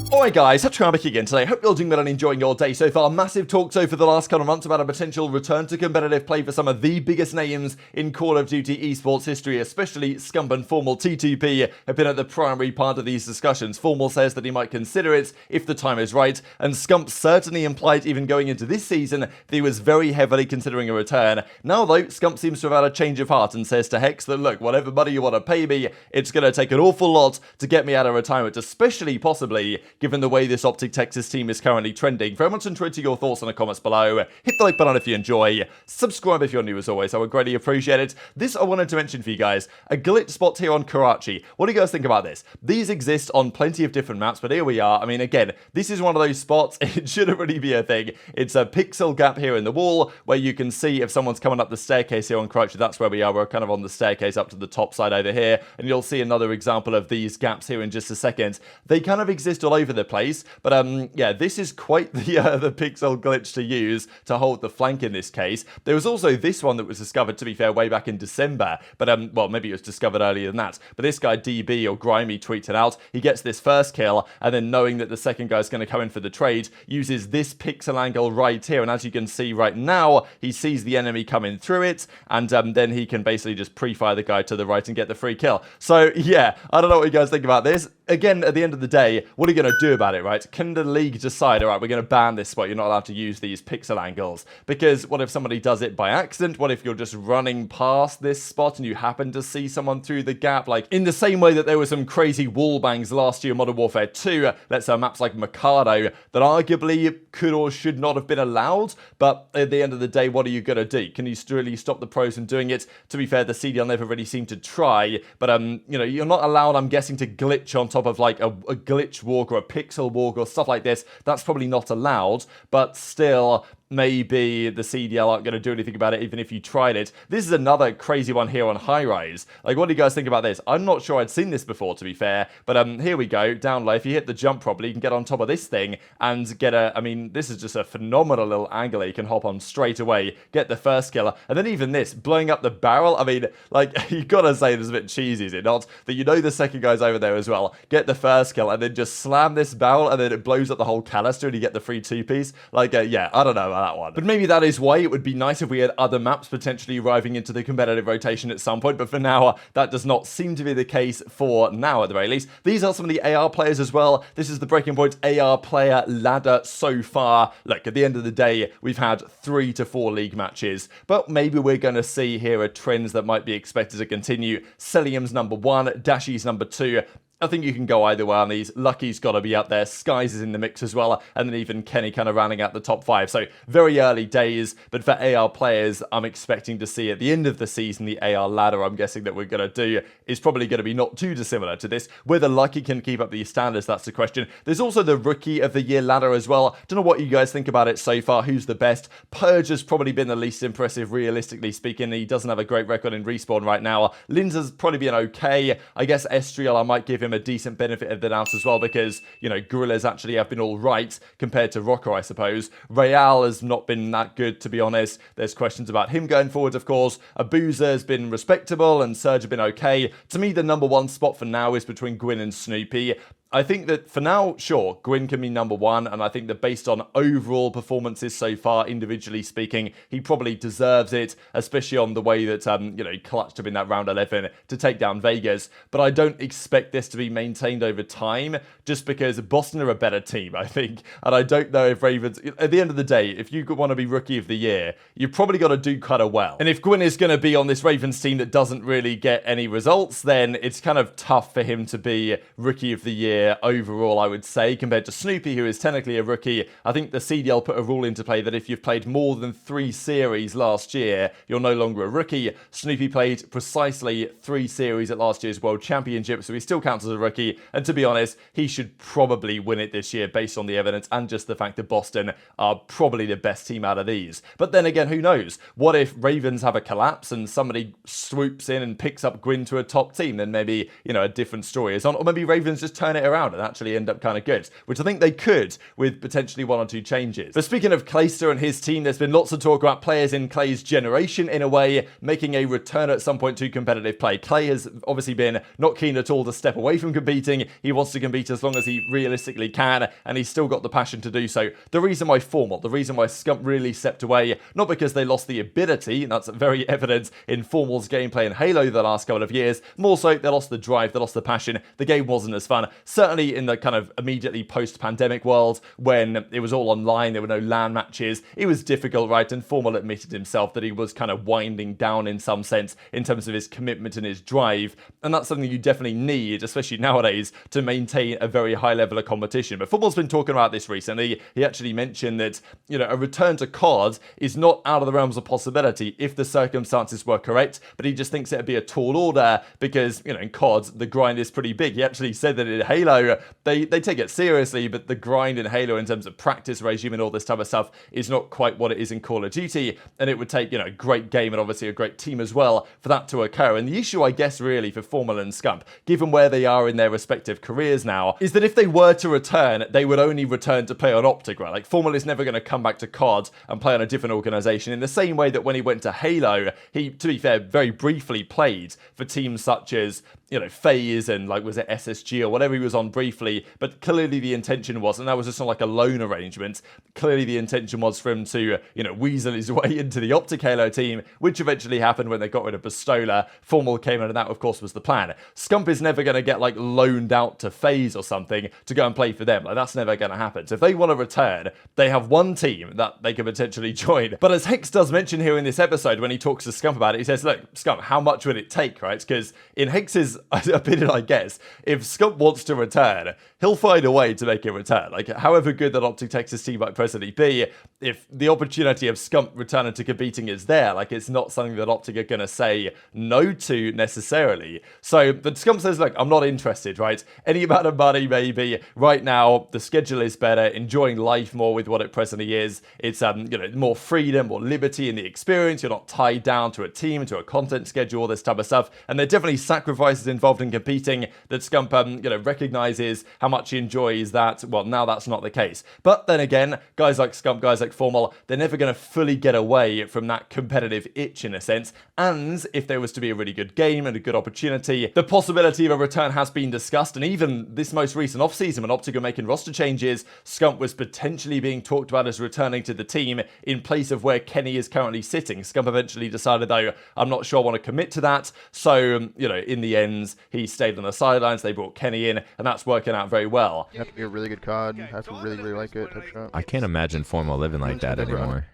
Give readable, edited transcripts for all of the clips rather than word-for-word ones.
Alright guys, HyDra again today. Hope you're doing well and enjoying your day so far. Massive talks over the last couple of months about a potential return to competitive play for some of the biggest names in Call of Duty esports history, especially Scump and Formal. T2P have been at the primary part of these discussions. Formal says that he might consider it if the time is right, and Scump certainly implied even going into this season that he was very heavily considering a return. Now though, Scump seems to have had a change of heart and says to Hex that look, whatever money you want to pay me, it's going to take an awful lot to get me out of retirement, especially possibly given the way this OpTic Texas team is currently trending. Very much enjoyed your thoughts in the comments below. Hit the like button if you enjoy. Subscribe if you're new as always. I would greatly appreciate it. This I wanted to mention for you guys. A glitch spot here on Karachi. What do you guys think about this? These exist on plenty of different maps, but here we are. I mean, again, this is one of those spots. It shouldn't really be a thing. It's a pixel gap here in the wall where you can see if someone's coming up the staircase here on Karachi. That's where we are. We're kind of on the staircase up to the top side over here. And you'll see another example of these gaps here in just a second. They kind of exist all over the place. But yeah, this is quite the pixel glitch to use to hold the flank in this case. There was also this one that was discovered, to be fair, way back in December. But well, maybe it was discovered earlier than that. But this guy DB or Grimy tweets it out. He gets this first kill, and then knowing that the second guy's going to come in for the trade, uses this pixel angle right here. And as you can see right now, he sees the enemy coming through it, and then he can basically just pre-fire the guy to the right and get the free kill. So yeah, I don't know what you guys think about this. Again, at the end of the day, what are you going to do about it, right? Can the league decide, all right, we're going to ban this spot, you're not allowed to use these pixel angles? Because what if somebody does it by accident? What if you're just running past this spot and you happen to see someone through the gap? Like, in the same way that there were some crazy wall bangs last year in Modern Warfare 2, let's say maps like Mikado, that arguably could or should not have been allowed, but at the end of the day, what are you going to do? Can you really stop the pros from doing it? To be fair, the CDL never really seemed to try, but, you know, you're not allowed, I'm guessing, to glitch on top of like a glitch walk or a pixel walk or stuff like this. That's probably not allowed, but still, maybe the CDL aren't going to do anything about it even if you tried it. This is another crazy one here on High Rise. Like, what do you guys think about this? I'm not sure I'd seen this before, to be fair, but here we go, down low. If you hit the jump properly, you can get on top of this thing and get a, I mean, this is just a phenomenal little angle. You can hop on straight away, get the first killer, and then even this, blowing up the barrel. I mean, like, you gotta say it's a bit cheesy, is it not? That you know the second guy's over there as well, get the first kill, and then just slam this barrel, and then it blows up the whole canister, and you get the free two-piece. Like, yeah, I don't know about that one. But maybe that is why it would be nice if we had other maps potentially arriving into the competitive rotation at some point, but for now, that does not seem to be the case for now, at the very least. These are some of the AR players as well. This is the Breaking Point AR player ladder so far. Look, at the end of the day, we've had 3 to 4 league matches, but maybe we're going to see here are trends that might be expected to continue. Cellium's number 1, Dashy's number 2. I think you can go either way on these. Lucky's got to be up there. Skyz is in the mix as well. And then even Kenny kind of rounding out the top 5. So very early days. But for AR players, I'm expecting to see at the end of the season, the AR ladder I'm guessing that we're going to do is probably going to be not too dissimilar to this. Whether Lucky can keep up these standards, that's the question. There's also the Rookie of the Year ladder as well. Don't know what you guys think about it so far. Who's the best? Purge has probably been the least impressive, realistically speaking. He doesn't have a great record in Respawn right now. Linza's probably been okay. I guess Estriel, I might give him a decent benefit of the doubt as well because, you know, Gorillas actually have been all right compared to Rocker, I suppose. Real has not been that good, to be honest. There's questions about him going forward, of course. aBeZy has been respectable and Surge have been okay. To me, the number 1 spot for now is between Gwyn and Snoopy. I think that for now, sure, Gwyn can be number 1, and I think that based on overall performances so far, individually speaking, he probably deserves it, especially on the way that, you know, he clutched up in that round 11 to take down Vegas. But I don't expect this to be maintained over time, just because Boston are a better team, I think. And I don't know if Ravens, at the end of the day, if you want to be Rookie of the Year, you've probably got to do kind of well. And if Gwyn is going to be on this Ravens team that doesn't really get any results, then it's kind of tough for him to be Rookie of the Year overall, I would say, compared to Snoopy, who is technically a rookie. I think the CDL put a rule into play that if you've played more than 3 series last year, you're no longer a rookie. Snoopy played precisely 3 series at last year's World Championship, so he still counts as a rookie, and to be honest, he should probably win it this year based on the evidence and just the fact that Boston are probably the best team out of these. But then again, who knows? What if Ravens have a collapse and somebody swoops in and picks up Gwyn to a top team? Then maybe, you know, a different story is on, or maybe Ravens just turn it around and actually end up kind of good, which I think they could with potentially 1 or 2 changes. But speaking of Clayster and his team, there's been lots of talk about players in Clay's generation, in a way, making a return at some point to competitive play. Clay has obviously been not keen at all to step away from competing. He wants to compete as long as he realistically can, and he's still got the passion to do so. The reason why the reason why Scump really stepped away, not because they lost the ability, and that's very evident in Formal's gameplay in Halo the last couple of years, more so they lost the drive, they lost the passion, the game wasn't as fun. Certainly in the kind of immediately post-pandemic world, when it was all online, there were no LAN matches, it was difficult, right? And Formal admitted himself that he was kind of winding down in some sense in terms of his commitment and his drive, and that's something you definitely need, especially nowadays, to maintain a very high level of competition. But Formal's been talking about this recently. He actually mentioned that, you know, a return to COD is not out of the realms of possibility if the circumstances were correct, but he just thinks it'd be a tall order because, you know, in COD, the grind is pretty big. He actually said that in Halo, they take it seriously, but the grind in Halo in terms of practice regime and all this type of stuff is not quite what it is in Call of Duty, and it would take, you know, a great game and obviously a great team as well for that to occur. And the issue, I guess, really for Formal and Scump, given where they are in their respective careers now, is that if they were to return, they would only return to play on OpTic, right? Like, Formal is never going to come back to COD and play on a different organization in the same way that when he went to Halo, he, to be fair, very briefly played for teams such as, you know, FaZe and, like, was it SSG or whatever he was on briefly, but clearly the intention was, and that was just not like a loan arrangement, clearly the intention was for him to, you know, weasel his way into the OpTic Halo team, which eventually happened when they got rid of Pistola. Formal came in, and that, of course, was the plan. Scump is never going to get, like, loaned out to FaZe or something to go and play for them. Like, that's never going to happen. So if they want to return, they have one team that they could potentially join. But as Hex does mention here in this episode, when he talks to Scump about it, he says, look, Scump, how much would it take, right? Because in Hex's opinion, I guess, if Scump wants to return, he'll find a way to make it return. Like, however good that OpTic Texas team might presently be, if the opportunity of Scump returning to competing is there, like, it's not something that OpTic are going to say no to necessarily. So, but Scump says, look, I'm not interested, right? Any amount of money, maybe. Right now, the schedule is better, enjoying life more with what it presently is. It's, you know, more freedom, more liberty in the experience. You're not tied down to a team, to a content schedule, all this type of stuff. And there are definitely sacrifices involved in competing that Scump, you know, recognizes how much he enjoys that. Well, now that's not the case. But then again, guys like Scump, guys like Formal, they're never going to fully get away from that competitive itch in a sense. And if there was to be a really good game and a good opportunity, the possibility of a return has been discussed. And even this most recent offseason, when OpTic were making roster changes, Scump was potentially being talked about as returning to the team in place of where Kenny is currently sitting. Scump eventually decided, though, I'm not sure I want to commit to that. So, you know, in the end, he stayed on the sidelines. They brought Kenny in, and that's working out very well. You have to be a really good COD. You have to really, really like it. I can't imagine Formal living like that anymore.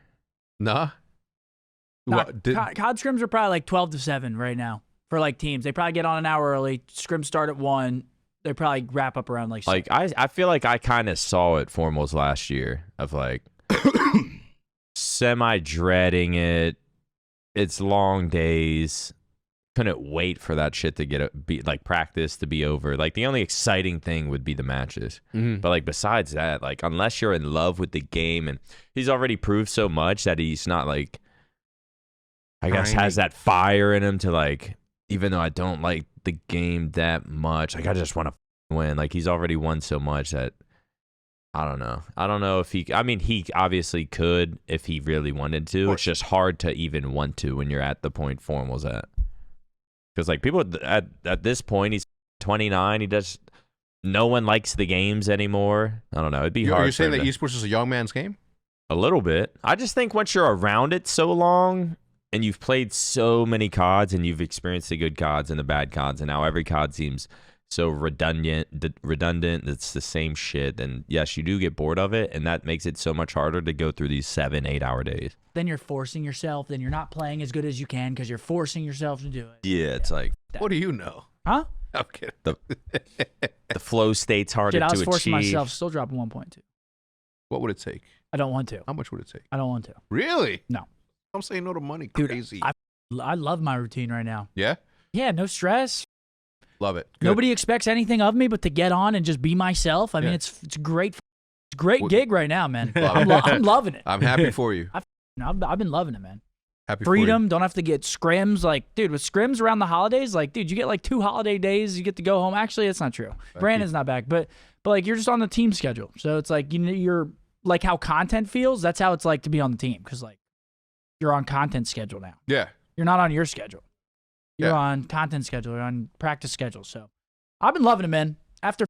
Nah. COD scrims are probably like 12 to 7 right now for like teams. They probably get on an hour early. Scrims start at 1. They probably wrap up around like 6. Like I feel like I kind of saw it Formals last year of like semi dreading it. It's long days. Couldn't wait for that shit to be like practice to be over. Like the only exciting thing would be the matches. But like besides that, like unless you're in love with the game, and he's already proved so much that he's not like, I guess, has that fire in him to like, even though I don't like the game that much, like I just want to win. Like he's already won so much that I don't know. I don't know if he, I mean, he obviously could if he really wanted to. It's just hard to even want to when you're at the point Formal's at. Because like people at this point, he's 29. He does. No one likes the games anymore. I don't know. It'd be hard. Are you saying that esports is a young man's game? A little bit. I just think once you're around it so long and you've played so many CODs and you've experienced the good CODs and the bad CODs, and now every COD seems so redundant. It's the same shit. And yes, you do get bored of it, and that makes it so much harder to go through these 7-8 hour days. Then you're forcing yourself. Then you're not playing as good as you can because you're forcing yourself to do it. Yeah, it's like, what do you know? Huh? I'm kidding. The flow state's harder Shit, I was to forcing achieve. myself, still dropping 1.2. What would it take? I don't want to. How much would it take? I don't want to. Really? No. I'm saying no to money. Dude, Crazy. I love my routine right now. Yeah? Yeah, no stress. Love it. Good. Nobody expects anything of me but to get on and just be myself. I mean, it's great. It's a great gig right now, man. I'm loving it. I'm happy for you. I've been loving it, man. Happy for you. freedom. Don't have to get scrims. Like, dude, with scrims around the holidays, like, dude, you get like 2 holiday days. You get to go home. Actually, that's not true. Brandon's not back, but like you're just on the team schedule. So it's like you're like how content feels. That's how it's like to be on the team because like you're on content schedule now. Yeah. You're not on your schedule. You're Yeah. on content schedule. You're on practice schedule. So I've been loving it, man. After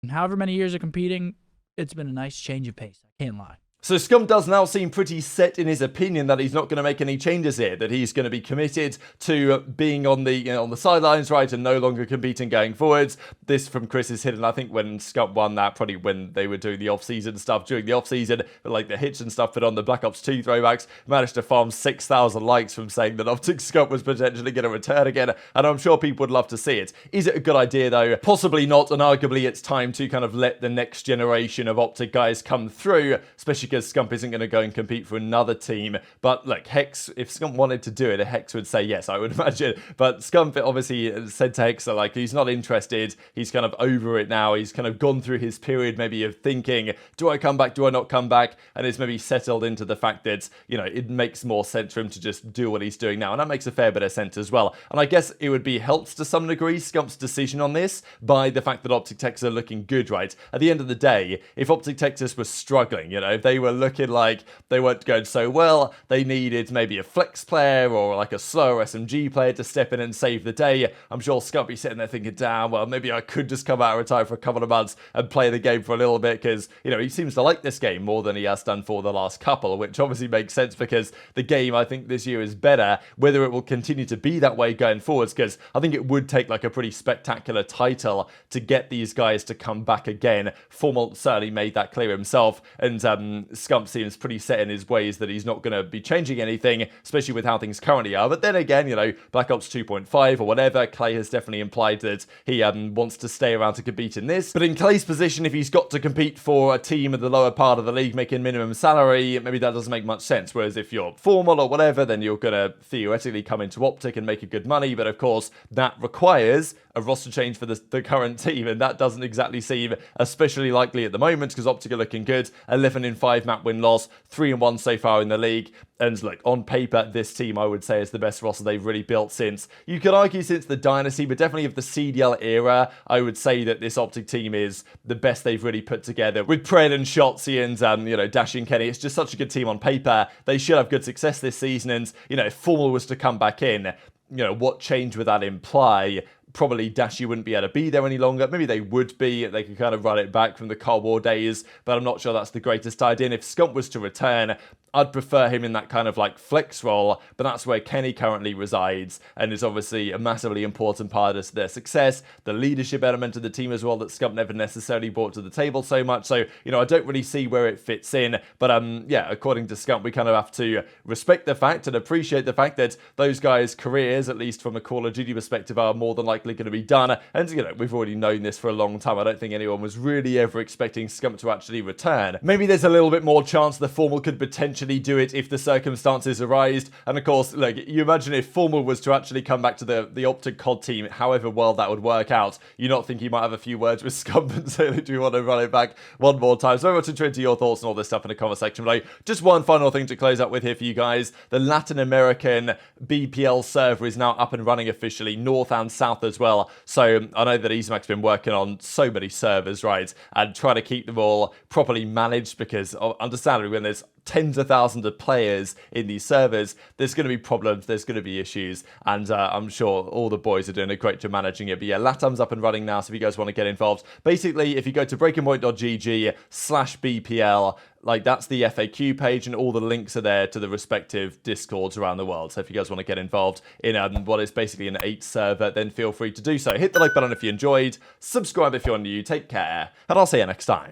however many years of competing, it's been a nice change of pace. I can't lie. So Scump does now seem pretty set in his opinion that he's not going to make any changes here, that he's going to be committed to being on the sidelines, right, and no longer competing going forwards. This from Chris's hidden, I think when Scump won that, probably when they were doing the off-season stuff during the off-season, like the hits and stuff put on the Black Ops 2 throwbacks, managed to farm 6,000 likes from saying that OpTic Scump was potentially going to return again, and I'm sure people would love to see it. Is it a good idea though? Possibly not, and arguably it's time to kind of let the next generation of OpTic guys come through, especially because Scump isn't going to go and compete for another team. But look, Hex, if Scump wanted to do it, Hex would say yes, I would imagine. But Scump obviously said to Hex that like he's not interested. He's kind of over it now. He's kind of gone through his period maybe of thinking, do I come back? Do I not come back? And it's maybe settled into the fact that, you know, it makes more sense for him to just do what he's doing now. And that makes a fair bit of sense as well. And I guess it would be helped to some degree, Scump's decision on this, by the fact that OpTic Texas are looking good, right? At the end of the day, if OpTic Texas was struggling, you know, if they were looking like they weren't going so well, they needed maybe a flex player or like a slower SMG player to step in and save the day. I'm sure Scump be sitting there thinking, damn, well, maybe I could just come out and retire for a couple of months and play the game for a little bit because, you know, he seems to like this game more than he has done for the last couple, which obviously makes sense because the game, I think, this year is better. Whether it will continue to be that way going forwards, because I think it would take like a pretty spectacular title to get these guys to come back again. Formal certainly made that clear himself, and Scump seems pretty set in his ways that he's not going to be changing anything, especially with how things currently are. But then again, you know, Black Ops 2.5 or whatever, Clay has definitely implied that he wants to stay around to compete in this. But in Clay's position, if he's got to compete for a team at the lower part of the league making minimum salary, maybe that doesn't make much sense. Whereas if you're formal or whatever, then you're going to theoretically come into OpTic and make a good money. But of course, that requires a roster change for the current team, and that doesn't exactly seem especially likely at the moment because OpTic are looking good. 11-5 map win-loss, 3-1 so far in the league. And look, on paper, this team I would say is the best roster they've really built since, you could argue since the Dynasty, but definitely of the CDL era, I would say that this OpTic team is the best they've really put together. With Pred and Shotzzy and, you know, Dashy and Kenny, it's just such a good team on paper. They should have good success this season, and, you know, if Formal was to come back in, you know, what change would that imply? Probably Dashy wouldn't be able to be there any longer. Maybe they would be. They could kind of run it back from the Cold War days, but I'm not sure that's the greatest idea. And if Scump was to return, I'd prefer him in that kind of like flex role, but that's where Kenny currently resides and is obviously a massively important part of their success. The leadership element of the team as well that Scump never necessarily brought to the table so much. So, you know, I don't really see where it fits in. But yeah, according to Scump, we kind of have to respect the fact and appreciate the fact that those guys' careers, at least from a Call of Duty perspective, are more than likely going to be done. And, you know, we've already known this for a long time. I don't think anyone was really ever expecting Scump to actually return. Maybe there's a little bit more chance the Formal could potentially do it if the circumstances arise. And of course, like, you imagine if Formal was to actually come back to the OpTic COD team, however well that would work out, you not think he might have a few words with Scump and say, do we want to run it back one more time? So I want to turn to your thoughts and all this stuff in the comment section below. Just one final thing to close up with here for you guys. The Latin American BPL server is now up and running officially, north and south as well. So I know that Easymac's been working on so many servers, right, and trying to keep them all properly managed because, understandably, when there's tens of thousands of players in these servers, there's going to be problems, there's going to be issues, and I'm sure all the boys are doing a great job managing it. But yeah, Latam's up and running now, so if you guys want to get involved, basically, if you go to breakingpoint.gg/BPL, like, that's the FAQ page, and all the links are there to the respective Discords around the world. So if you guys want to get involved in what is basically an 8 server, then feel free to do so. Hit the like button if you enjoyed, subscribe if you're new, take care, and I'll see you next time.